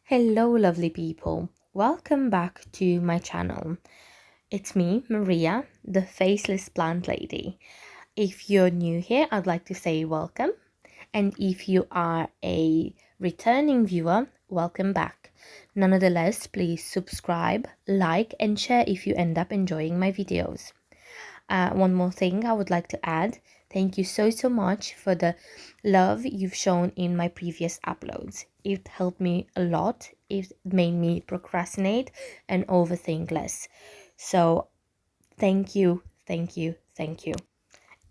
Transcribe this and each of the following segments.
Hello lovely people, welcome back to my channel. It's me, Maria, the Faceless Plant Lady. If you're new here, I'd like to say welcome, and if you are a returning viewer, welcome back. Nonetheless, please subscribe, like and share if you end up enjoying my videos. One more thing I would like to add. Thank you so much for the love you've shown in my previous uploads. It helped me a lot. It made me procrastinate and overthink less. So thank you, thank you, thank you.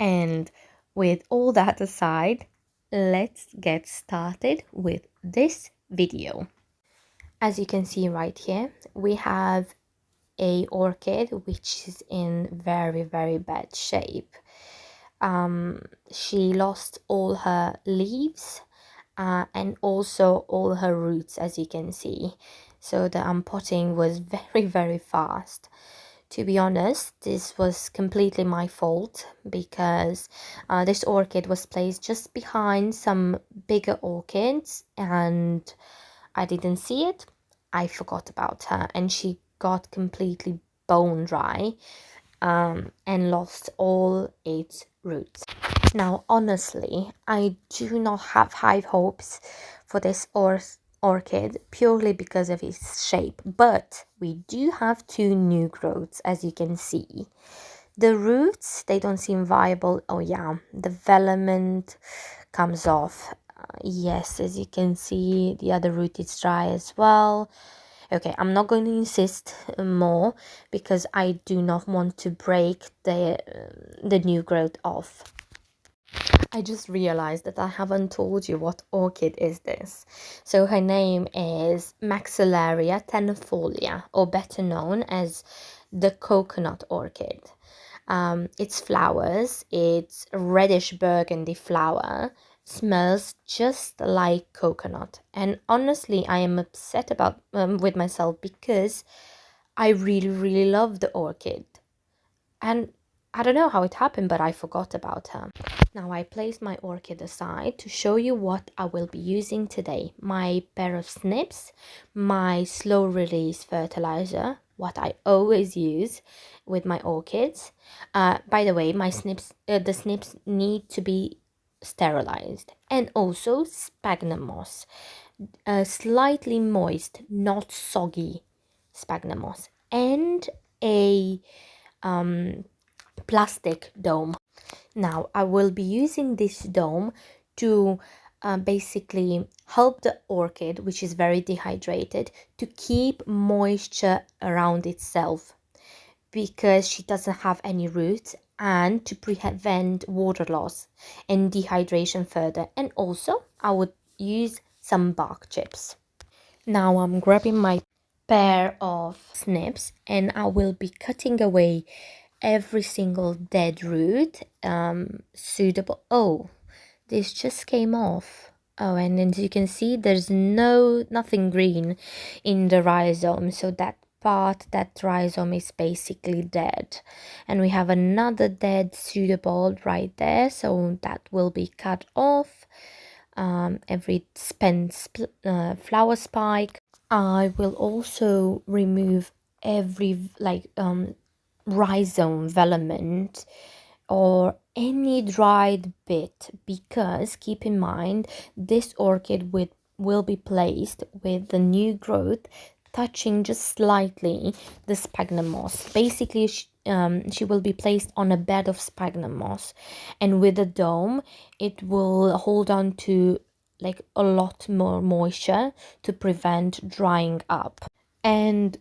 And with all that aside, let's get started with this video. As you can see right here, we have a orchid which is in very bad shape. She lost all her leaves and also all her roots, as you can see. So the unpotting was very fast. To be honest, this was completely my fault because this orchid was placed just behind some bigger orchids and I didn't see it. I forgot about her and she got completely bone dry and lost all its roots. Now, honestly, I do not have high hopes for this orchid purely because of its shape, but we do have two new growths, as you can see. The roots, they don't seem viable. Oh yeah, the development comes off. Yes, as you can see, the other root is dry as well. Okay, I'm not going to insist more because I do not want to break the new growth off. I just realized that I haven't told you what orchid is this. So her name is Maxillaria Tenuifolia, or better known as the coconut orchid. Its flowers, it's reddish burgundy flower, smells just like coconut. And honestly, I am upset about with myself because I really love the orchid. And I don't know how it happened, but I forgot about her. Now I placed my orchid aside to show you what I will be using today. My pair of snips, my slow release fertilizer, what I always use with my orchids. By the way, my snips, the snips need to be sterilized. And also Spagmoss, slightly moist, not soggy Spagmoss. And a plastic dome. Now I will be using this dome to basically help the orchid, which is very dehydrated, to keep moisture around itself because she doesn't have any roots, and to prevent water loss and dehydration further. And also I would use some bark chips. Now I'm grabbing my pair of snips and I will be cutting away every single dead root suitable. Oh, this just came off. Oh, and as you can see, there's nothing green in the rhizome, so that rhizome is basically dead. And we have another dead pseudobulb right there, so that will be cut off. Every spent flower spike. I will also remove every rhizome velament or any dried bit, because keep in mind this orchid will be placed with the new growth touching just slightly the sphagnum moss. Basically she will be placed on a bed of sphagnum moss, and with a dome it will hold on to like a lot more moisture to prevent drying up and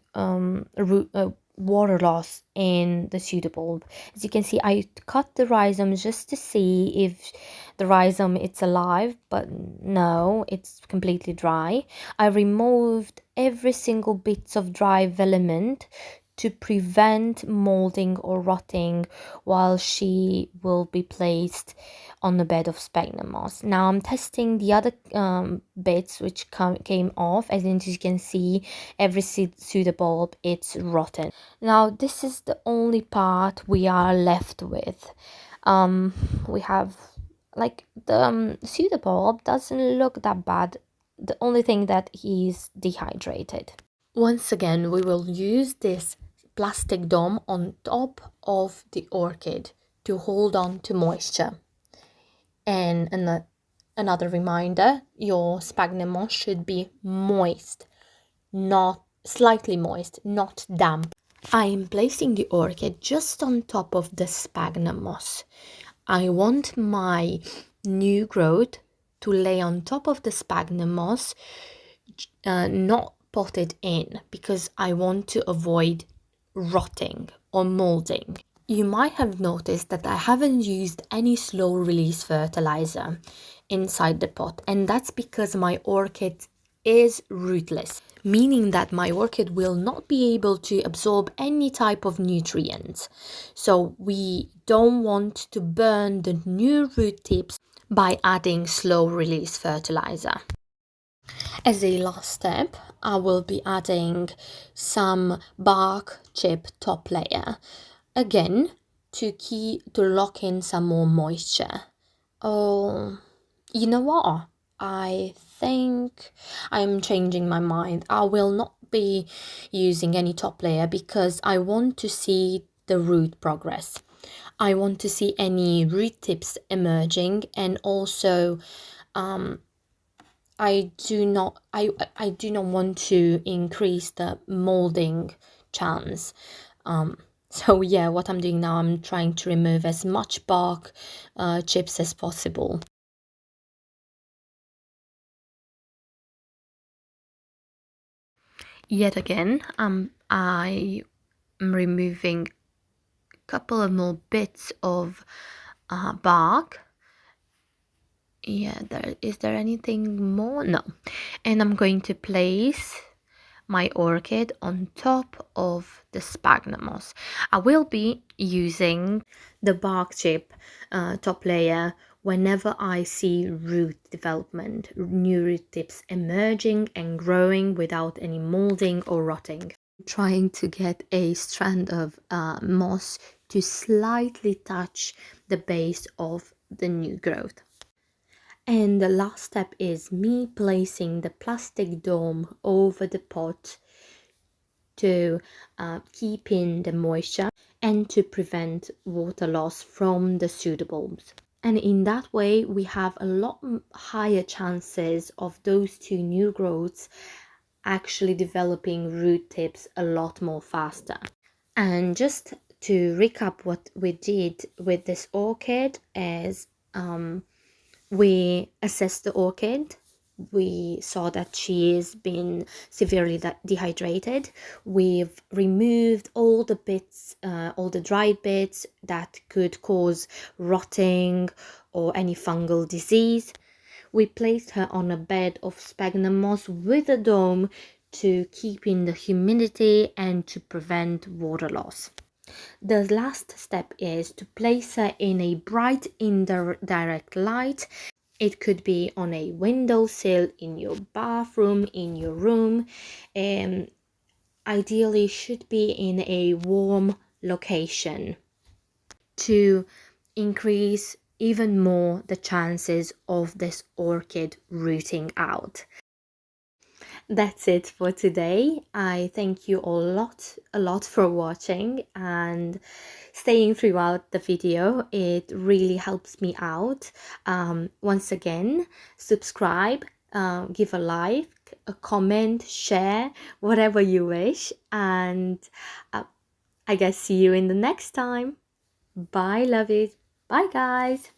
water loss in the pseudobulb. As you can see, I cut the rhizome just to see if the rhizome it's alive, but no, it's completely dry. I removed every single bits of dry filament to prevent molding or rotting while she will be placed on the bed of sphagnum moss. Now I'm testing the other bits which came off. As you can see, every pseudobulb it's rotten. Now this is the only part we are left with. We have like the pseudobulb doesn't look that bad the only thing that he's dehydrated. Once again, we will use this plastic dome on top of the orchid to hold on to moisture. And another reminder, your Spagmoss should be moist, not slightly moist, not damp. I am placing the orchid just on top of the Spagmoss. I want my new growth to lay on top of the Spagmoss, not potted in, because I want to avoid rotting or molding. You might have noticed that I haven't used any slow release fertilizer inside the pot, and that's because my orchid is rootless, meaning that my orchid will not be able to absorb any type of nutrients. So we don't want to burn the new root tips by adding slow release fertilizer. As a last step, I will be adding some bark chip top layer, again to lock in some more moisture. Oh, you know what? I think I'm changing my mind. I will not be using any top layer because I want to see the root progress. I want to see any root tips emerging, and also I do not want to increase the molding chance. So yeah, what I'm doing now, I'm trying to remove as much bark chips as possible. Yet again, I am removing a couple of more bits of bark. Yeah, is there anything more? No. And I'm going to place my orchid on top of the Spagmoss. I will be using the bark chip top layer whenever I see root development, new root tips emerging and growing without any molding or rotting. Trying to get a strand of moss to slightly touch the base of the new growth. And the last step is me placing the plastic dome over the pot to keep in the moisture and to prevent water loss from the pseudobulbs. And in that way, we have a lot higher chances of those two new growths actually developing root tips a lot more faster. And just to recap what we did with this orchid is we assessed the orchid. We saw that she has been severely dehydrated. We've removed all the bits, all the dry bits that could cause rotting or any fungal disease. We placed her on a bed of sphagnum moss with a dome to keep in the humidity and to prevent water loss. The last step is to place her in a bright indirect light. It could be on a windowsill, in your bathroom, in your room. Ideally should be in a warm location to increase even more the chances of this orchid rooting out. That's it for today. I thank you all a lot for watching and staying throughout the video. It really helps me out. Once again, subscribe, give a like, a comment, share, whatever you wish, and I guess see you in the next time. Bye, lovies. Bye, guys.